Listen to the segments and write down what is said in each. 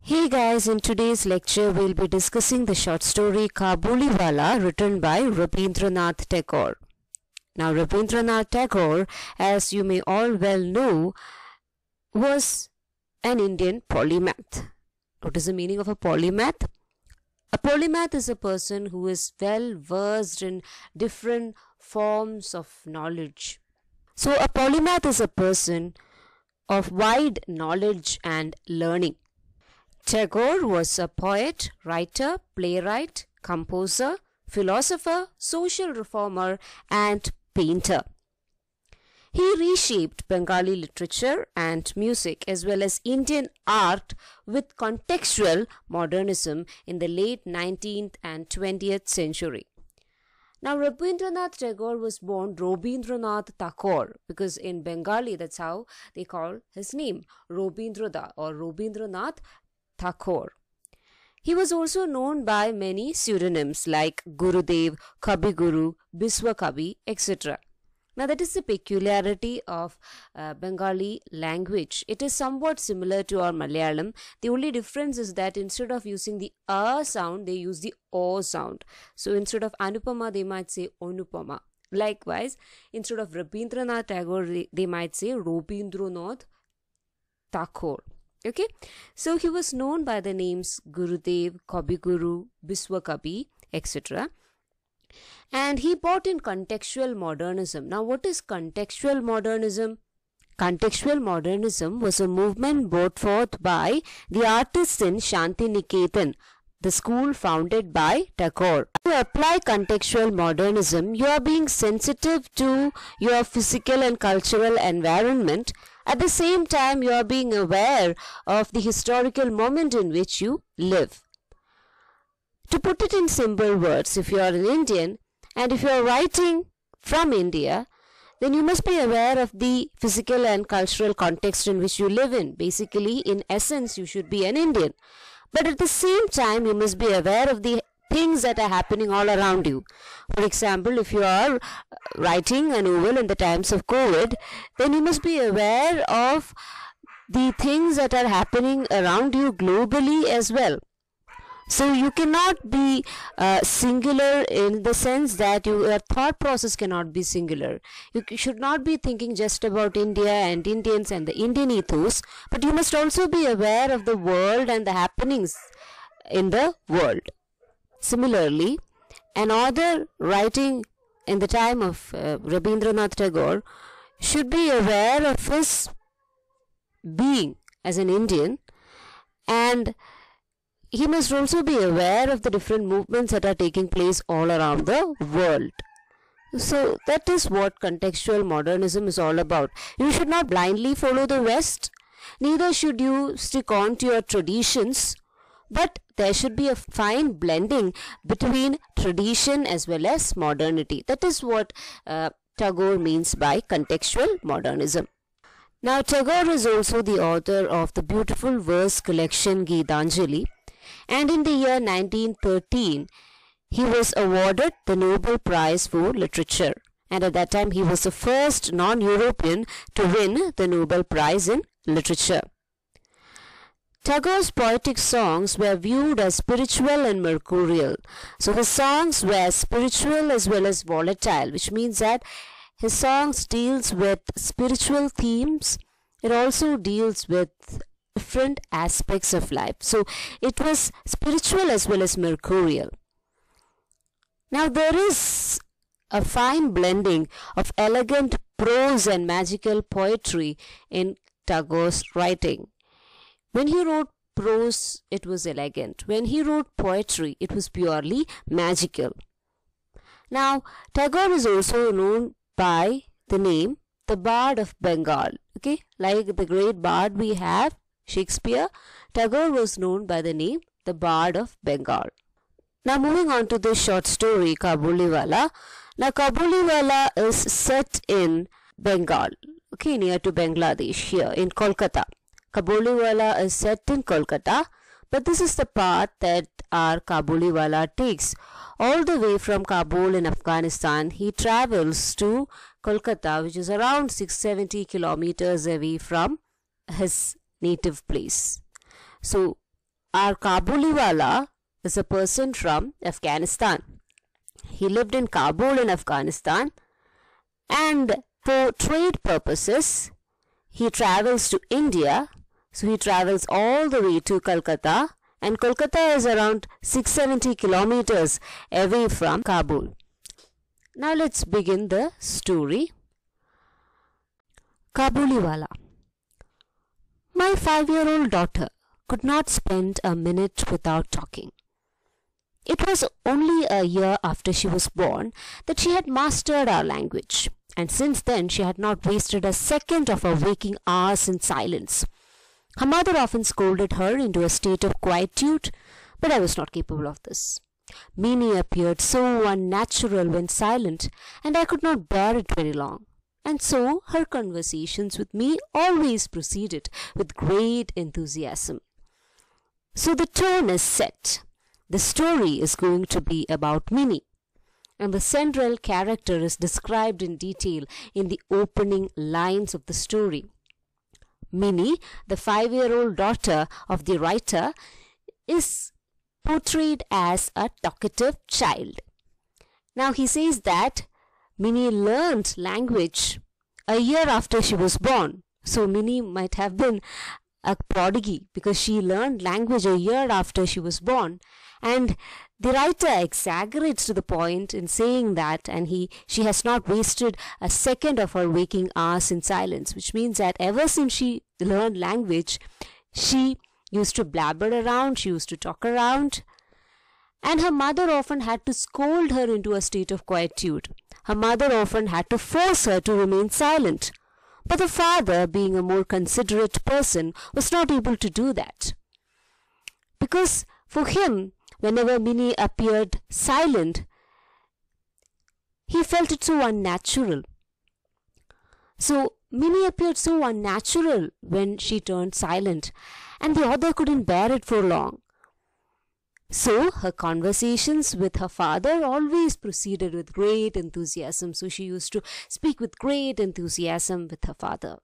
Hey guys, in today's lecture we'll be discussing the short story Kabuliwala written by Rabindranath Tagore. Now Rabindranath Tagore, as you may all well know, was an Indian polymath. What is the meaning of a polymath? A polymath is a person who is well versed in different forms of knowledge. So a polymath is a person of wide knowledge and learning. Tagore was a poet, writer, playwright, composer, philosopher, social reformer, and painter. He reshaped Bengali literature and music as well as Indian art with contextual modernism in the late 19th and 20th century. Now, Rabindranath Tagore was born Robindranath Tagore because in Bengali that's how they call his name, Robindrada or Robindranath Tagore. He was also known by many pseudonyms like Gurudev, Kabi Guru, Biswa Kabi, etc. Now that is the peculiarity of Bengali language. It is somewhat similar to our Malayalam. The only difference is that instead of using the A sound, they use the O sound. So instead of Anupama, they might say Onupama. Likewise, instead of Rabindranath Tagore, they might say Robindranath Tagore. Okay, so he was known by the names Gurudev, Kabi Guru, Biswa Kabi, etc. And he brought in contextual modernism. Now, what is contextual modernism? Contextual modernism was a movement brought forth by the artists in Shantiniketan, the school founded by Tagore. To apply contextual modernism, you are being sensitive to your physical and cultural environment. At the same time, you are being aware of the historical moment in which you live. To put it in simple words, if you are an Indian and if you are writing from India, then you must be aware of the physical and cultural context in which you live in. Basically, in essence, you should be an Indian. But at the same time, you must be aware of the things that are happening all around you. For example, if you are writing a novel in the times of COVID, then you must be aware of the things that are happening around you globally as well. So you cannot be singular in the sense that your thought process cannot be singular. You should not be thinking just about India and Indians and the Indian ethos, but you must also be aware of the world and the happenings in the world. Similarly, an author writing in the time of Rabindranath Tagore should be aware of his being as an Indian, and he must also be aware of the different movements that are taking place all around the world. So that is what contextual modernism is all about. You should not blindly follow the West, neither should you stick on to your traditions, but there should be a fine blending between tradition as well as modernity. That is what Tagore means by contextual modernism. Now, Tagore is also the author of the beautiful verse collection Geetanjali, and in the year 1913, he was awarded the Nobel Prize for Literature. And at that time, he was the first non-European to win the Nobel Prize in Literature. Tagore's poetic songs were viewed as spiritual and mercurial. So his songs were spiritual as well as volatile, which means that his songs deals with spiritual themes. It also deals with different aspects of life. So it was spiritual as well as mercurial. Now there is a fine blending of elegant prose and magical poetry in Tagore's writing. When he wrote prose, it was elegant. When he wrote poetry, it was purely magical. Now, Tagore is also known by the name the Bard of Bengal. Okay, like the great bard we have, Shakespeare, Tagore was known by the name the Bard of Bengal. Now, moving on to this short story, Kabuliwala. Now, Kabuliwala is set in Bengal, okay, near to Bangladesh, here in Kolkata. Kabuliwala is set in Kolkata, but this is the path that our Kabuliwala takes. All the way from Kabul in Afghanistan, he travels to Kolkata, which is around 670 kilometers away from his native place. So our Kabuliwala is a person from Afghanistan. He lived in Kabul in Afghanistan, and for trade purposes he travels to India. So he travels all the way to Calcutta, and Kolkata is around 670 kilometers away from Kabul. Now let's begin the story. Kabuliwala. My 5-year-old daughter could not spend a minute without talking. It was only a year after she was born that she had mastered our language, and since then she had not wasted a second of her waking hours in silence. Her mother often scolded her into a state of quietude, but I was not capable of this. Minnie appeared so unnatural when silent, and I could not bear it very long. And so her conversations with me always proceeded with great enthusiasm. So the tone is set. The story is going to be about Minnie, and the central character is described in detail in the opening lines of the story. Minnie, the 5-year-old daughter of the writer, is portrayed as a talkative child. Now he says that Minnie learned language a year after she was born. So Minnie might have been a prodigy because she learned language a year after she was born. And the writer exaggerates to the point in saying that, and she has not wasted a second of her waking hours in silence, which means that ever since she learned language, she used to blabber around, she used to talk around, and her mother often had to scold her into a state of quietude. Her mother often had to force her to remain silent. But the father, being a more considerate person, was not able to do that. Because for him, whenever Minnie appeared silent, he felt it so unnatural. So Minnie appeared so unnatural when she turned silent, and the author couldn't bear it for long. So her conversations with her father always proceeded with great enthusiasm. So she used to speak with great enthusiasm with her father.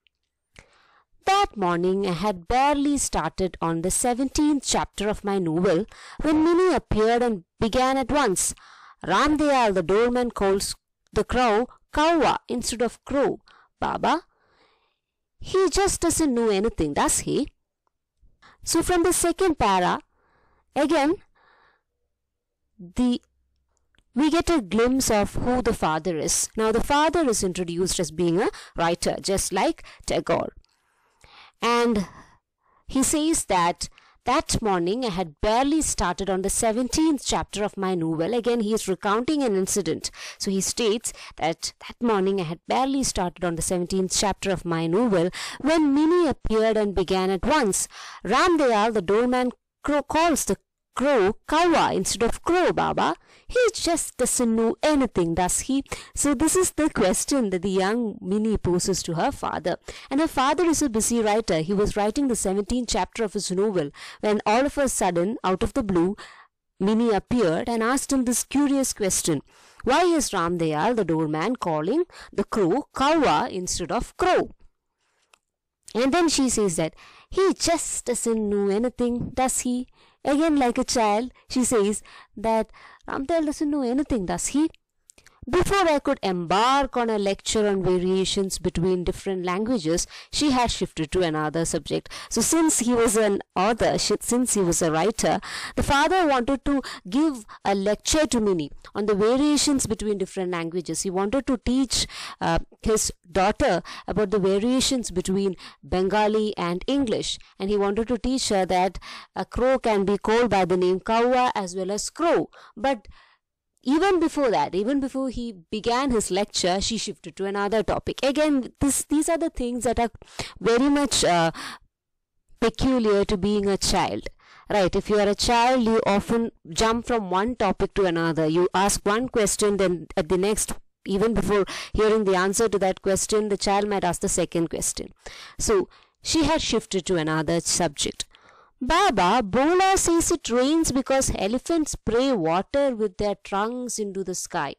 That morning I had barely started on the 17th chapter of my novel when Minnie appeared and began at once. Ramdayal, the doorman, calls the crow Kauwa instead of crow. Baba, he just doesn't know anything, does he? So from the second para, again, we get a glimpse of who the father is. Now the father is introduced as being a writer, just like Tagore. And he says that morning I had barely started on the 17th chapter of my novel. Again, he is recounting an incident. So he states that morning I had barely started on the 17th chapter of my novel when Minnie appeared and began at once. Ramdayal, the doorman, calls the crow Kauwa instead of crow, Baba. He just doesn't know anything, does he? So this is the question that the young Minnie poses to her father. And her father is a busy writer. He was writing the 17th chapter of his novel when all of a sudden, out of the blue, Minnie appeared and asked him this curious question. Why is Ramdayal, the doorman, calling the crow Kauwa instead of crow? And then she says that he just doesn't know anything, does he? Again, like a child, she says that Ramdayal doesn't know anything, does he? Before I could embark on a lecture on variations between different languages, she had shifted to another subject. So since he was an author, since he was a writer, the father wanted to give a lecture to Minnie on the variations between different languages. He wanted to teach his daughter about the variations between Bengali and English. And he wanted to teach her that a crow can be called by the name Kauwa as well as crow. But even before that, even before he began his lecture, she shifted to another topic. Again, these are the things that are very much peculiar to being a child. Right, if you are a child, you often jump from one topic to another. You ask one question, then at the next, even before hearing the answer to that question, the child might ask the second question. So she had shifted to another subject. Baba, Bola says it rains because elephants spray water with their trunks into the sky.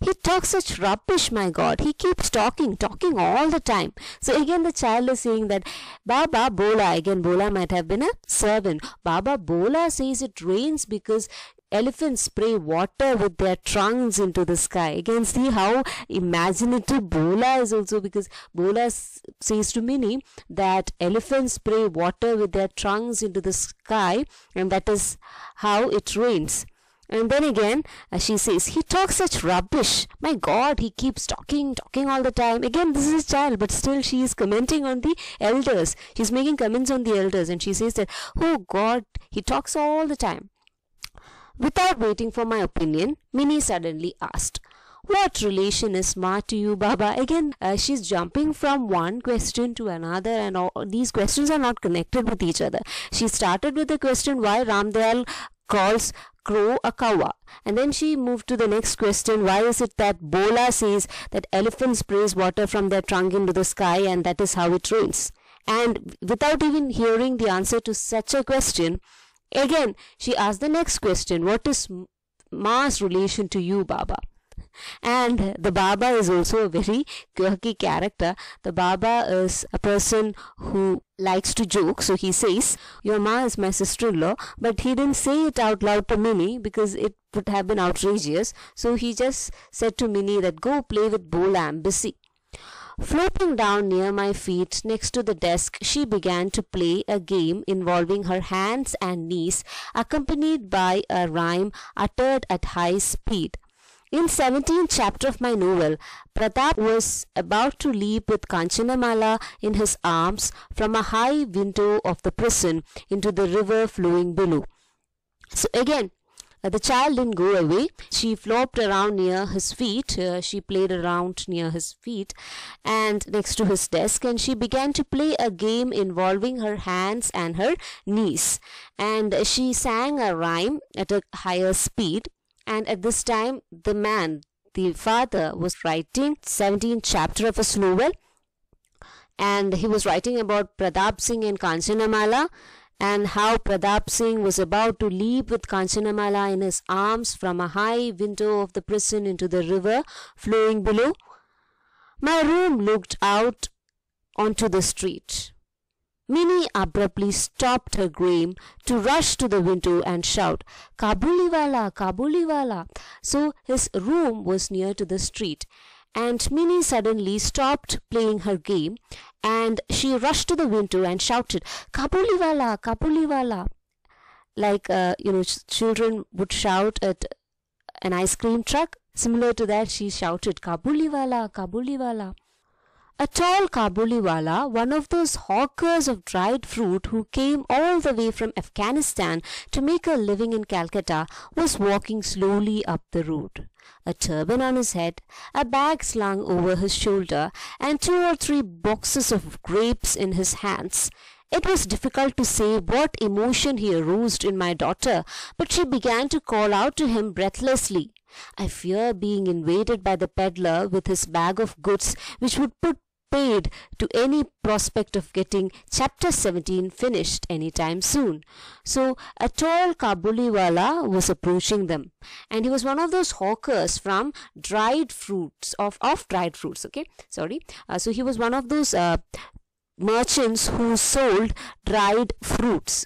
He talks such rubbish, my God. He keeps talking all the time. So again the child is saying that Baba Bola, again Bola might have been a servant. Baba Bola says it rains because elephants spray water with their trunks into the sky. Again, see how imaginative Bola is also, because Bola says to Minnie that elephants spray water with their trunks into the sky, and that is how it rains. And then again, she says, he talks such rubbish. My God, he keeps talking all the time. Again, this is a child, but still she is commenting on the elders. She's making comments on the elders, and she says that, oh God, he talks all the time. Without waiting for my opinion, Minnie suddenly asked, what relation is Ma to you, Baba? Again, she's jumping from one question to another, and all these questions are not connected with each other. She started with the question why Ramdayal calls crow a kawa, and then she moved to the next question, why is it that Bola says that elephants sprays water from their trunk into the sky and that is how it rains? And without even hearing the answer to such a question, again she asked the next question, what is Ma's relation to you, Baba? And the Baba is also a very quirky character. The Baba is a person who likes to joke, so he says, your Ma is my sister-in-law, but he didn't say it out loud to Minnie because it would have been outrageous. So he just said to Minnie that go play with Bola, I'm busy. Floating down near my feet next to the desk, she began to play a game involving her hands and knees, accompanied by a rhyme uttered at high speed. In 17th chapter of my novel, Pratap was about to leap with Kanchanamala in his arms from a high window of the prison into the river flowing below. So again, the child didn't go away. She flopped around near his feet. She played around near his feet and next to his desk, and she began to play a game involving her hands and her knees. And she sang a rhyme at a higher speed. And at this time, the father, was writing 17th chapter of his novel, and he was writing about Pratap Singh and Kanchanamala, and how Pratap Singh was about to leap with Kanchanamala in his arms from a high window of the prison into the river flowing below. My room looked out onto the street. Minnie abruptly stopped her game to rush to the window and shout, Kabuliwala, Kabuliwala. So his room was near to the street, and Minnie suddenly stopped playing her game and she rushed to the window and shouted, Kabuliwala, Kabuliwala. Like, children would shout at an ice cream truck. Similar to that, she shouted, Kabuliwala, Kabuliwala. A tall Kabuliwala, one of those hawkers of dried fruit who came all the way from Afghanistan to make a living in Calcutta, was walking slowly up the road. A turban on his head, a bag slung over his shoulder, and 2 or 3 boxes of grapes in his hands. It was difficult to say what emotion he aroused in my daughter, but she began to call out to him breathlessly. I fear being invaded by the peddler with his bag of goods, which would put paid to any prospect of getting chapter 17 finished anytime soon. So a tall Kabuliwala was approaching them, and he was one of those hawkers from dried fruits, of dried fruits, so he was one of those merchants who sold dried fruits.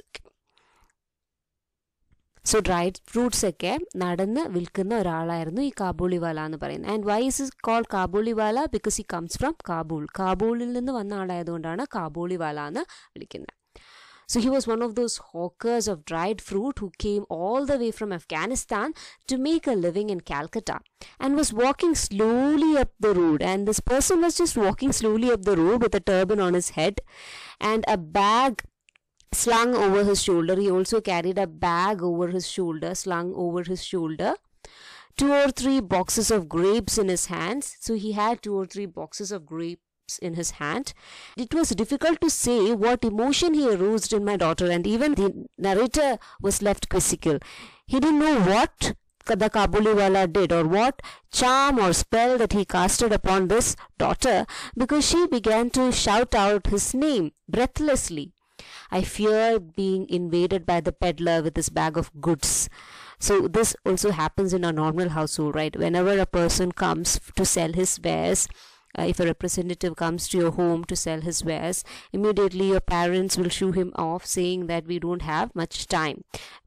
So dried fruits ഒക്കെ നടന്ന് വിൽക്കുന്ന ഒരാളായിരുന്നു ഈ കാബൂളിവാല എന്ന് പറയുന്നത്. And why is called Kabuliwala? Because he comes from Kabul. കാബൂളിൽ നിന്ന് വന്ന ആളായതുകൊണ്ടാണ് കാബൂളിവാല എന്ന് വിളിക്കുന്നത്. So he was one of those hawkers of dried fruit who came all the way from Afghanistan to make a living in Calcutta, and was walking slowly up the road. And this person was just walking slowly up the road with a turban on his head and a bag slung over his shoulder. He also carried a bag over his shoulder, slung over his shoulder. 2 or 3 boxes of grapes in his hands. So he had 2 or 3 boxes of grapes in his hand. It was difficult to say what emotion he aroused in my daughter, and even the narrator was left quizzical. He didn't know what the Kabuliwala did, or what charm or spell that he casted upon this daughter, because she began to shout out his name breathlessly. I fear being invaded by the peddler with his bag of goods. So this also happens in a normal household, right? Whenever a person comes to sell his wares, if a representative comes to your home to sell his wares, immediately your parents will shoo him off, saying that we don't have much time,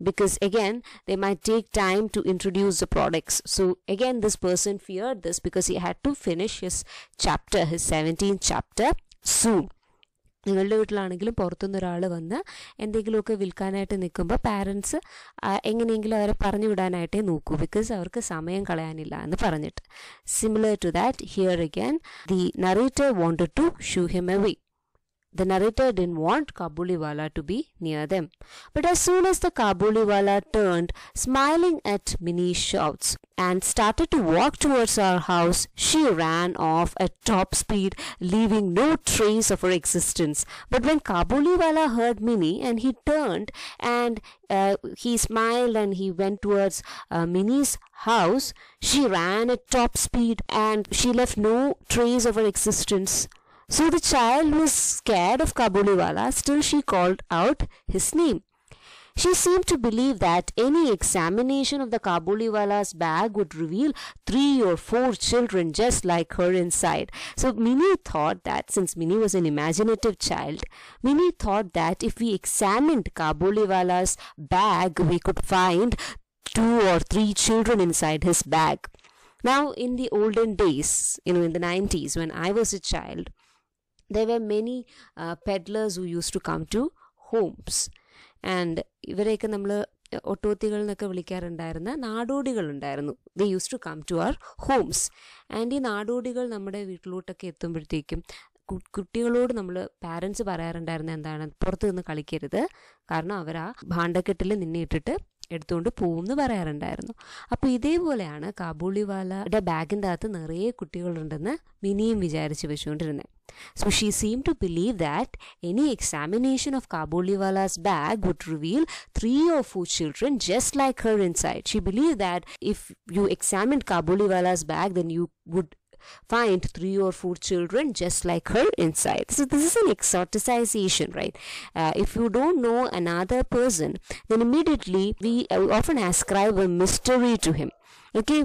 because again they might take time to introduce the products. So again this person feared this because he had to finish his 17th chapter soon. നിങ്ങളുടെ വീട്ടിലാണെങ്കിലും പുറത്തുനിന്ന് ഒരാൾ വന്ന് എന്തെങ്കിലുമൊക്കെ വിൽക്കാനായിട്ട് നിൽക്കുമ്പോൾ parents എങ്ങനെയെങ്കിലും അവരെ പറഞ്ഞു വിടാനായിട്ടേ നോക്കൂ, ബിക്കോസ് അവർക്ക് സമയം കളയാനില്ല എന്ന് പറഞ്ഞിട്ട്. Similar to that here again the narrator wanted to shoo him away. The narrator didn't want Kabuliwala to be near them. But as soon as the Kabuliwala turned, smiling at Minnie's shouts, and started to walk towards our house, she ran off at top speed, leaving no trace of her existence. But when Kabuliwala heard Minnie and he turned and he smiled and he went towards Minnie's house, she ran at top speed and she left no trace of her existence. So the child was scared of Kabuliwala, still she called out his name. She seemed to believe that any examination of the Kabuliwala's bag would reveal 3 or 4 children just like her inside. So Minnie thought that, since Minnie was an imaginative child, Minnie thought that if we examined Kabuliwala's bag, we could find 2 or 3 children inside his bag. Now in the olden days, in the 90s when I was a child, there were many peddlers who used to come to homes, and ഇവരെയൊക്കെ നമ്മൾ ഒട്ടോത്തികൾ എന്നൊക്കെ വിളിക്കാറുണ്ടായിരുന്ന നാടോടികളുണ്ടായിരുന്നു. They use to come to our homes. And ഈ നാടോടികൾ നമ്മുടെ വീട്ടിലോട്ടൊക്കെ എത്തുമ്പോഴത്തേക്കും കുട്ടികളോട് നമ്മൾ പാരൻസ് പറയാറുണ്ടായിരുന്ന എന്താണ്, പുറത്ത് നിന്ന് കളിക്കരുത്, കാരണം അവർ ആ ഭാണ്ഡക്കെട്ടിൽ നിന്നെ ഇട്ടിട്ട് എടുത്തുകൊണ്ട് പോകുമെന്ന് പറയാറുണ്ടായിരുന്നു. അപ്പോൾ ഇതേപോലെയാണ് കാബൂളിവാലയുടെ ബാഗിൻ്റെ അകത്ത് നിറയെ കുട്ടികളുണ്ടെന്ന് മിനിയും വിചാരിച്ച് വെച്ചുകൊണ്ടിരുന്നത്. So she seemed to believe that any examination of Kabuliwala's bag would reveal 3 or 4 children just like her inside. She believed that if you examined Kabuliwala's bag, then you would find 3 or 4 children just like her inside. So this is an exoticization, right? If you don't know another person, then immediately we often ascribe a mystery to him. Okay,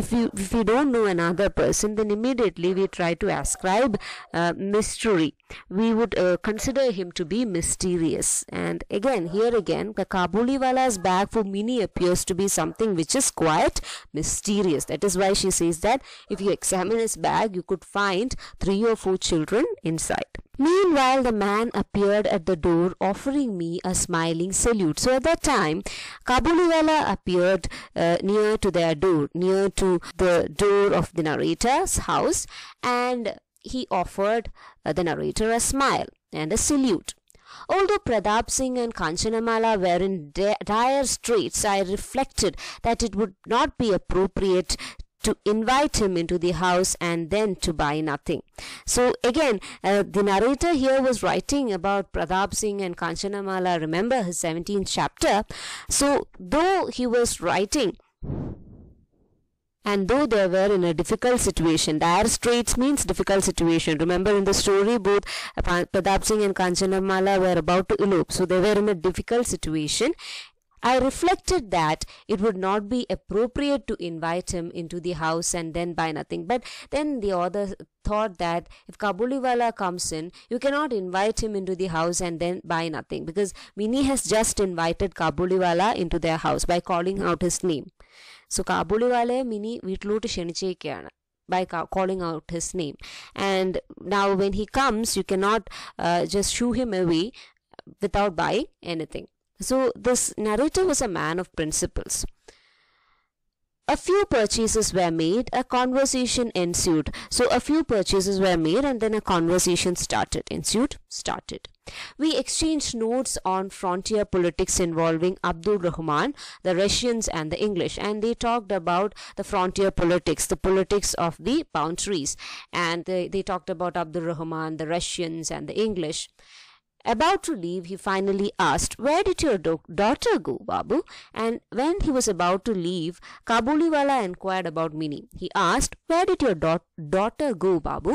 if you don't know another person, then immediately we try to ascribe mystery. We would consider him to be mysterious. And again, the Kabuliwala's bag for Minnie appears to be something which is quite mysterious. That is why she says that if you examine his bag, you could find 3 or 4 children inside. Meanwhile, the man appeared at the door, offering me a smiling salute. So at that time, Kabuliwala appeared near to the door of the narrator's house, and he offered the narrator a smile and a salute. Although Pratap Singh and Kanchanamala were in dire straits, I reflected that it would not be appropriate to invite him into the house and then to buy nothing. So again, the narrator here was writing about Pratap Singh and Kanchanamala, remember his 17th chapter. So though he was writing, and though they were in a difficult situation, dire straits means difficult situation. Remember in the story, both Pratap Singh and Kanchanamala were about to elope. So they were in a difficult situation. I reflected that it would not be appropriate to invite him into the house and then buy nothing. But then the author thought that if Kabuliwala comes in, you cannot invite him into the house and then buy nothing, because Minnie has just invited Kabuliwala into their house by calling out his name. So Kabuliwala Minnie വീട്ടിലോട്ട് ക്ഷണിച്ചേക്കാണ് by calling out his name. And now when he comes, you cannot just shoo him away without buying anything. So this narrator was a man of principles. A few purchases were made, a conversation ensued. So a few purchases were made and then a conversation started. We exchanged notes on frontier politics involving Abdul Rahman, the Russians and the English, and they talked about the frontier politics, the politics of the boundaries, and they talked about Abdul Rahman, the Russians and the English. About to leave, he finally asked, "Where did your daughter go, Babu?" And when he was about to leave, Kabuliwala inquired about Minnie. He asked, "Where did your daughter go, Babu?"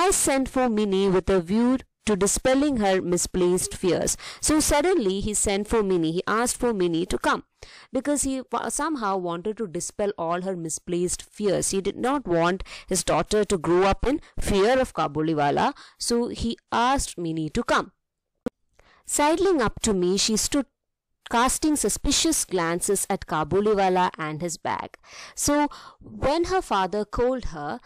"I sent for Minnie with a view to dispelling her misplaced fears. So suddenly he sent for Minnie. He asked for Minnie to come because he somehow wanted to dispel all her misplaced fears. He did not want his daughter to grow up in fear of Kabuliwala. So he asked Minnie to come. Sidling up to me, she stood casting suspicious glances at Kabuliwala and his bag. So when her father called her,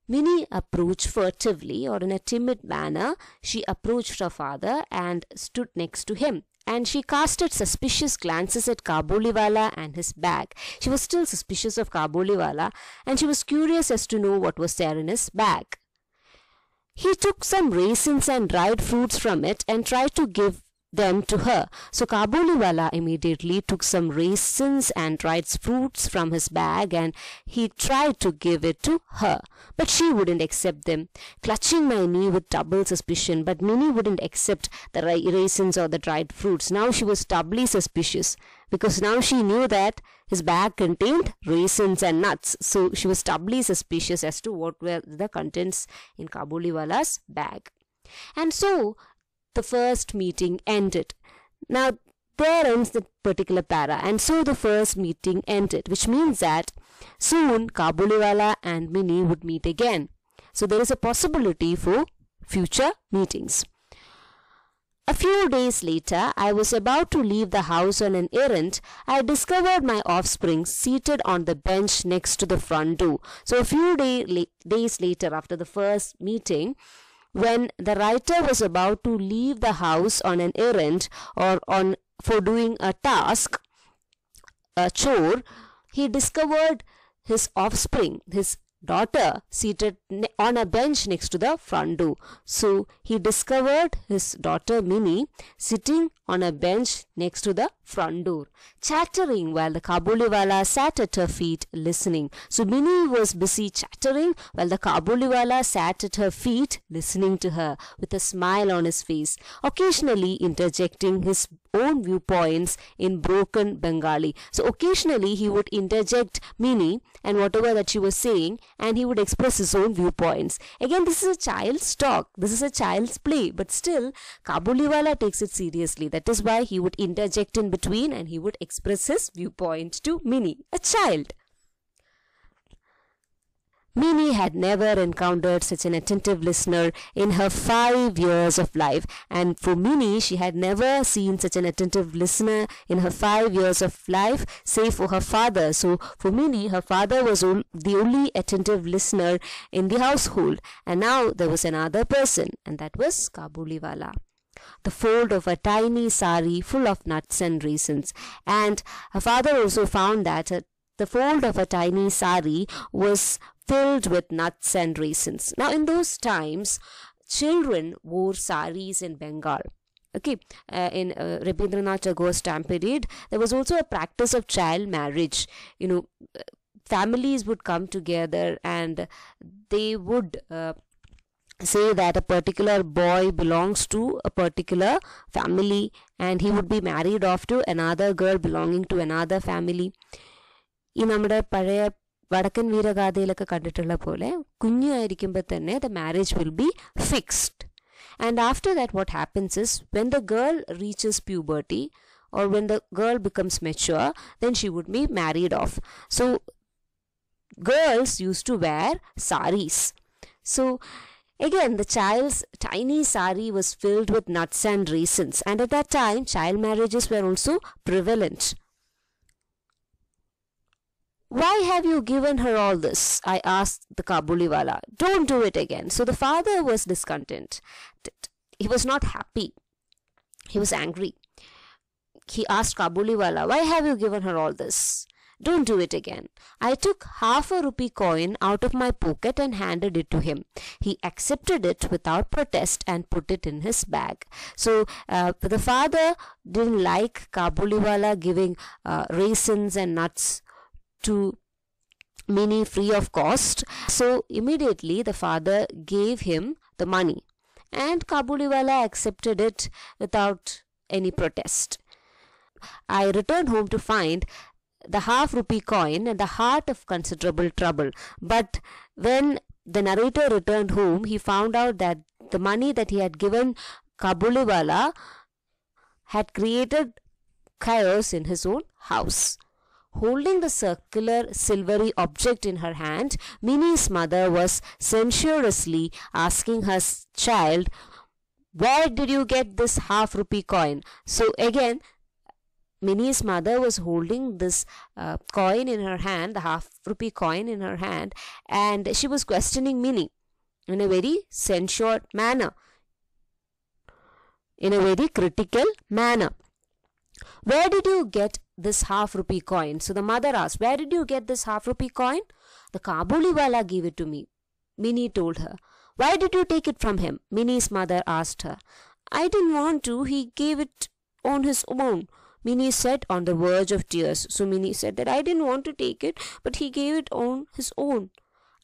Minnie approached furtively, or in a timid manner. She approached her father and stood next to him. And she casted suspicious glances at Kabuliwala and his bag. She was still suspicious of Kabuliwala, and she was curious as to know what was there in his bag. He took some raisins and dried fruits from it and tried to give them to her. So Kabuliwala immediately took some raisins and dried fruits from his bag and he tried to give it to her. But she wouldn't accept them. Clutching my knee with double suspicion, but Minnie wouldn't accept the raisins or the dried fruits. Now she was doubly suspicious because now she knew that his bag contained raisins and nuts. So she was doubly suspicious as to what were the contents in Kabuliwala's bag. And so the first meeting ended. Now there ends the particular para, and so the first meeting ended, which means that soon Kabuliwala and Minnie would meet again. So there is a possibility for future meetings. A few days later, I was about to leave the house on an errand. I discovered my offspring seated on the bench next to the front door. So a few days later, after the first meeting, when the writer was about to leave the house on an errand or for doing a task, a chore, he discovered his offspring, his daughter, seated on a bench next to the front door. So he discovered his daughter Minnie sitting on a bench next to the front door, chattering while the Kabuliwala sat at her feet listening. So Minnie was busy chattering while the Kabuliwala sat at her feet listening to her with a smile on his face, occasionally interjecting his own viewpoints in broken Bengali. So occasionally he would interject Minnie and whatever that she was saying, and he would express his own viewpoints. Again, this is a child's talk, this is a child's play, but still Kabuliwala takes it seriously. That is why he would interject in between and he would express his viewpoint to Minnie, a child. Minnie had never encountered such an attentive listener in her 5 years of life, and for Minnie, she had never seen such an attentive listener in her 5 years of life, save for her father. So for Minnie, her father was the only attentive listener in the household, and now there was another person, and that was Kabuliwala. The fold of a tiny sari full of nuts and raisins, and her father also found that the fold of a tiny sari was filled with nuts and raisins. Now in those times, children wore saris in Bengal. Okay, in Rabindranath Tagore's time period, there was also a practice of child marriage. You know, families would come together and they would say that a particular boy belongs to a particular family and he would be married off to another girl belonging to another family. ഈ നമ്മുടെ പഴയ വടക്കൻ വീരഗാഥയിലൊക്കെ കണ്ടിട്ടുള്ള പോലെ കുഞ്ഞായിരിക്കുമ്പോൾ തന്നെ the marriage will be fixed. And after that what happens is when the girl reaches puberty or when the girl becomes mature, then she would be married off. So girls used to wear saris. So again, the child's tiny sari was filled with nuts and raisins, and at that time child marriages were also prevalent. Why have you given her all this? I asked the Kabuliwala. Don't do it again. So the father was discontent. He was not happy. He was angry. He asked Kabuliwala, why have you given her all this? Don't do it again. I took half a rupee coin out of my pocket and handed it to him. He accepted it without protest and put it in his bag. So the father didn't like Kabuliwala giving raisins and nuts to Minnie free of cost. So immediately the father gave him the money and Kabuliwala accepted it without any protest. I returned home to find the half rupee coin in the heart of considerable trouble. But when the narrator returned home, he found out that the money that he had given Kabuliwala had created chaos in his own house. Holding the circular silvery object in her hand, Minnie's mother was censoriously asking her child, "Where did you get this half-rupee coin?" So again, Minnie's mother was holding this coin in her hand, the half-rupee coin in her hand, and she was questioning Minnie in a very censured manner, in a very critical manner. "Where did you get this half-rupee coin?" So the mother asked, "Where did you get this half-rupee coin?" "The Kabuliwala gave it to me," Minnie told her. "Why did you take it from him?" Minnie's mother asked her. "I didn't want to. He gave it on his own," Minnie said, on the verge of tears. So Minnie said that I didn't want to take it, but he gave it on his own.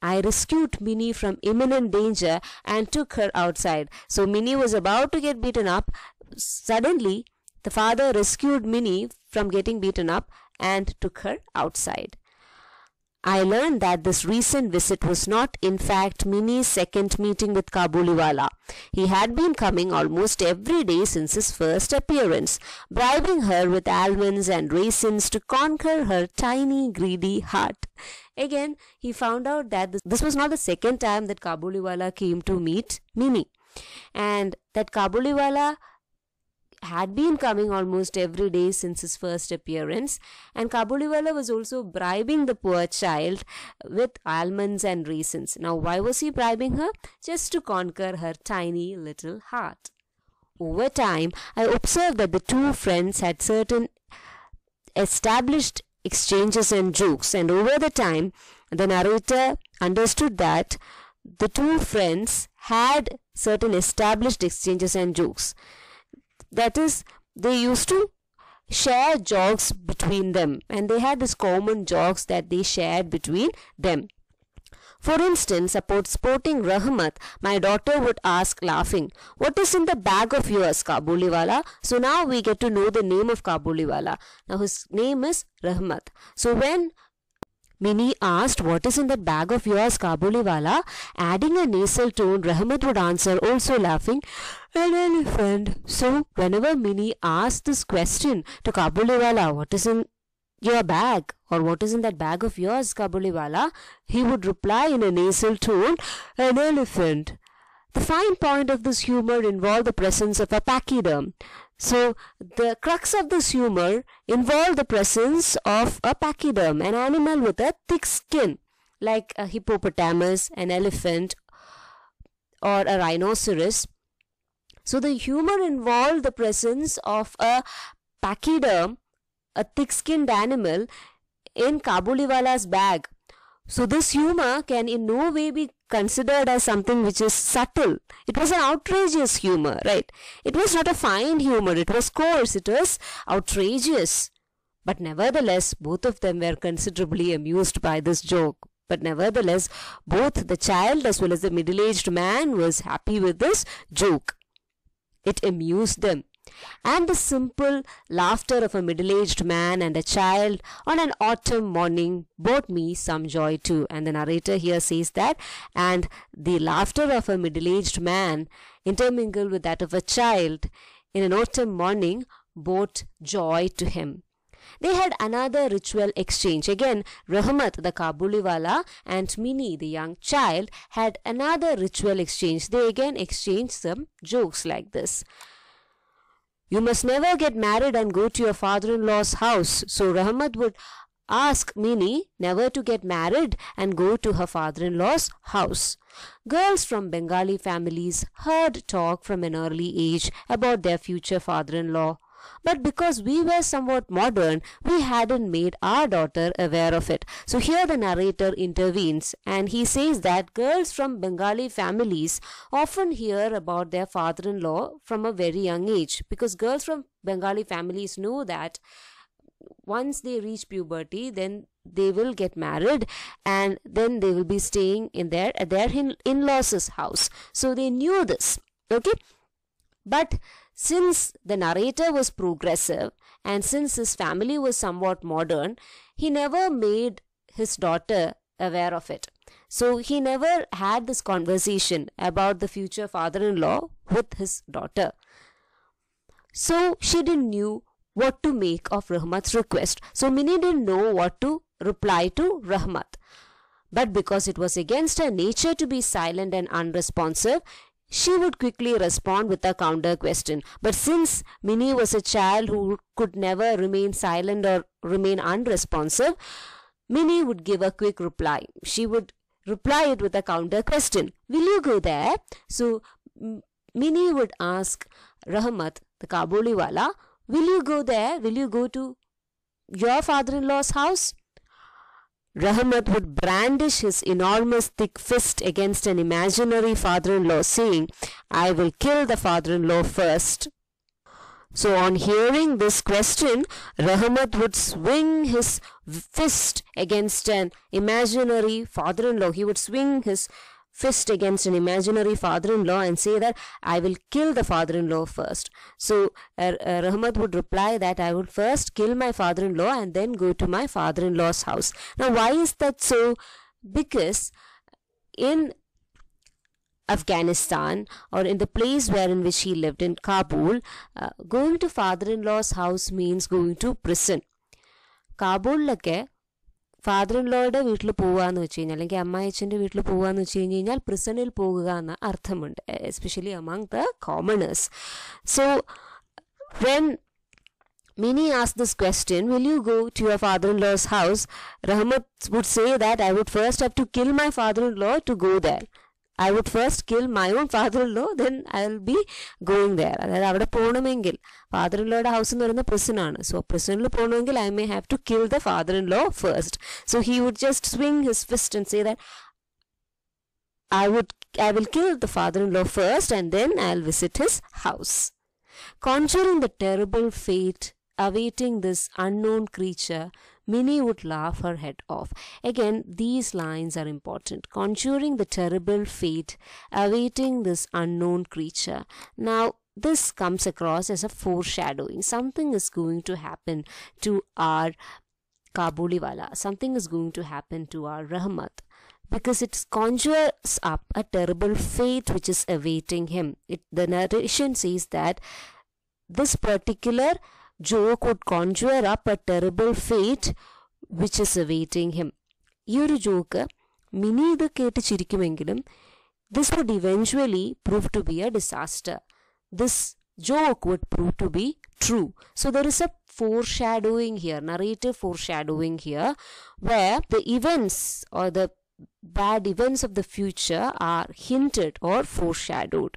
"I rescued Minnie from imminent danger and took her outside." So Minnie was about to get beaten up. Suddenly, the father rescued Minnie from getting beaten up and took her outside. I learned that this recent visit was not in fact Minnie's second meeting with Kabuliwala. He had been coming almost every day since his first appearance, bribing her with almonds and raisins to conquer her tiny greedy heart. Again, he found out that this was not the second time that Kabuliwala came to meet Minnie, and that Kabuliwala had been coming almost every day since his first appearance, and Kabuliwala was also bribing the poor child with almonds and raisins. Now, why was he bribing her? Just to conquer her tiny little heart. Over time, I observed that the two friends had certain established exchanges and jokes, and over the time, the narrator understood that the two friends had certain established exchanges and jokes. That is, they used to share jokes between them, and they had this common jokes that they shared between them. For instance, about sporting Rahmat, my daughter would ask laughing, "What is in the bag of yours, Kabuliwala?" So now we get to know the name of Kabuliwala. Now his name is Rahmat. So when Minnie asked, "What is in that bag of yours, Kabuliwala?" adding a nasal tone, Rahmat would answer, also laughing, "An elephant." So whenever Minnie asked this question to Kabuliwala, "What is in your bag?" or "What is in that bag of yours, Kabuliwala?" he would reply in a nasal tone, "An elephant." The fine point of this humor involved the presence of a pachyderm. So the crux of this humor involved the presence of a pachyderm, an animal with a thick skin, like a hippopotamus, an elephant, or a rhinoceros. So the humor involved the presence of a pachyderm, a thick-skinned animal, in Kabuliwala's bag. So this humor can in no way be considered as something which is subtle. It was an outrageous humor, right? It was not a fine humor. It was coarse. It was outrageous. But nevertheless, both of them were considerably amused by this joke. But nevertheless, both the child as well as the middle-aged man was happy with this joke. It amused them. And the simple laughter of a middle-aged man and a child on an autumn morning brought me some joy too. And the narrator here says that, and the laughter of a middle-aged man intermingled with that of a child in an autumn morning brought joy to him. They had another ritual exchange. Again, Rahmat, the Kabuliwala, and Minnie, the young child, had another ritual exchange. They again exchanged some jokes like this. "You must never get married and go to your father-in-law's house." So Rahmat would ask Minnie never to get married and go to her father-in-law's house. Girls from Bengali families heard talk from an early age about their future father-in-law. But because we were somewhat modern, we hadn't made our daughter aware of it. So here the narrator intervenes, and he says that girls from Bengali families often hear about their father-in-law from a very young age, because girls from Bengali families know that once they reach puberty, then they will get married and then they will be staying at their in-laws' house. So they knew this. Okay? But since the narrator was progressive and since his family was somewhat modern, he never made his daughter aware of it. So he never had this conversation about the future father-in-law with his daughter. So she didn't knew what to make of Rahmat's request. So Mini didn't know what to reply to Rahmat. But because it was against her nature to be silent and unresponsive, she would quickly respond with a counter question. But since Mini was a child who could never remain silent or remain unresponsive, Mini would give a quick reply. She would reply it with a counter question. Will you go there? So Mini would ask Rahmat, the Kabuliwala, will you go there? Will you go to your father-in-law's house? Rahmat would brandish his enormous thick fist against an imaginary father-in-law, saying, I will kill the father-in-law first. So on hearing this question, Rahmat would swing his fist against an imaginary father-in-law. He would swing his fist against an imaginary father-in-law and say that I will kill the father-in-law first. So Rahmat would reply that I would first kill my father-in-law and then go to my father-in-law's house. Now why is that so? Because in Afghanistan, or in the place in which he lived in Kabul, going to father-in-law's house means going to prison. കാബൂളിലൊക്കെ ഫാദർ-ഇൻ-ലോയുടെ വീട്ടിൽ പോവുകയെന്ന് വെച്ച് കഴിഞ്ഞാൽ അല്ലെങ്കിൽ അമ്മായിച്ചൻ്റെ വീട്ടിൽ പോവുകയെന്ന് വെച്ച് കഴിഞ്ഞ് കഴിഞ്ഞാൽ പ്രിസണിൽ പോകുക എന്ന അർത്ഥമുണ്ട്, especially among the commoners. So when Mini asked this question, will you go to your father-in-law's house? Rahmat would say that I would first have to kill my father-in-law to go there. I would first kill my own father-in-law, then I will be going there. അതായത് അവിടെ പോകണമെങ്കിൽ ഫാദർ-ഇൻ-ലോയുടെ house എന്ന് പറയുന്ന prison ആണ്. So പ്രിസണിൽ പോകണമെങ്കിൽ I may have to kill the father-in-law first. So he would just swing his fist and say that I will kill the father-in-law first and then I'll visit his house. Conjuring the terrible fate awaiting this unknown creature, Mini would laugh her head off. Again, these lines are important. Conjuring the terrible fate awaiting this unknown creature. Now, this comes across as a foreshadowing. Something is going to happen to our Kabuliwala. Something is going to happen to our Rahmat. Because it conjures up a terrible fate which is awaiting him. The narration says that this particular joke would conjure up a terrible fate which is awaiting him. ഈ ഒരു joke mini ഇത് കേട്ട് ചിരിക്കുമെങ്കിലും this would eventually prove to be a disaster. This joke would prove to be true. So there is a foreshadowing here, narrative foreshadowing here, where the events or the bad events of the future are hinted or foreshadowed.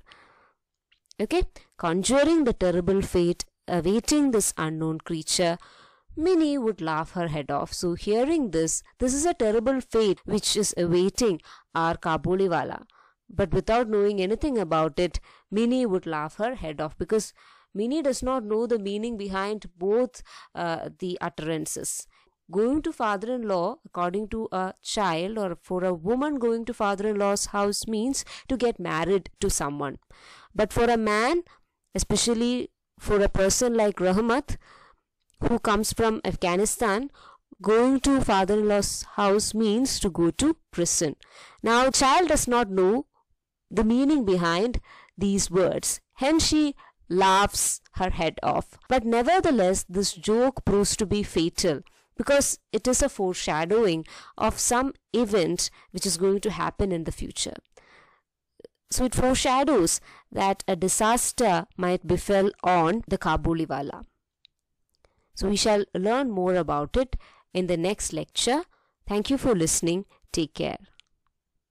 Okay, conjuring the terrible fate awaiting this unknown creature, Mini would laugh her head off. So hearing this is a terrible fate which is awaiting our Kabuliwala. But without knowing anything about it, Mini would laugh her head off because Mini does not know the meaning behind both the utterances. Going to father-in-law, according to a child or for a woman going to father-in-law's house means to get married to someone. But for a man, especially for a person like Rahmat, who comes from Afghanistan, going to father-in-law's house means to go to prison. Now, child does not know the meaning behind these words. Hence, she laughs her head off. But nevertheless, this joke proves to be fatal because it is a foreshadowing of some event which is going to happen in the future. So it foreshadows that a disaster might befall on the Kabuliwala. So we shall learn more about it in the next lecture. Thank you for listening. Take care.